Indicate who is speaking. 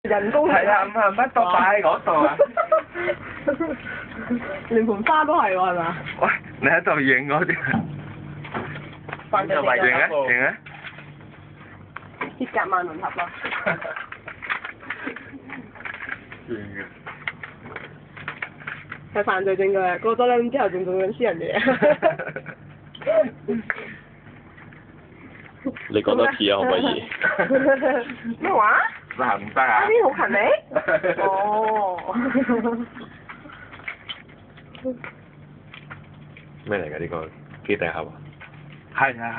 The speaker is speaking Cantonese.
Speaker 1: 人工
Speaker 2: 係啊，乜都擺喺嗰度啊！
Speaker 1: 連盆花都係喎，係嘛？
Speaker 2: 喂，你喺度影嗰啲，
Speaker 1: 反正
Speaker 2: 影啊影啊！
Speaker 1: 鐵甲萬能俠咯。
Speaker 2: 影嘅。
Speaker 1: 係犯罪證據啊！過咗兩年之後仲做緊私人嘢。
Speaker 3: 你講多次啊，可唔可以？
Speaker 1: 咩話？
Speaker 2: 得唔得啊？
Speaker 1: 呢啲好勤力。哦。
Speaker 3: 咩嚟㗎？呢個機頂盒啊？
Speaker 2: 係啊係。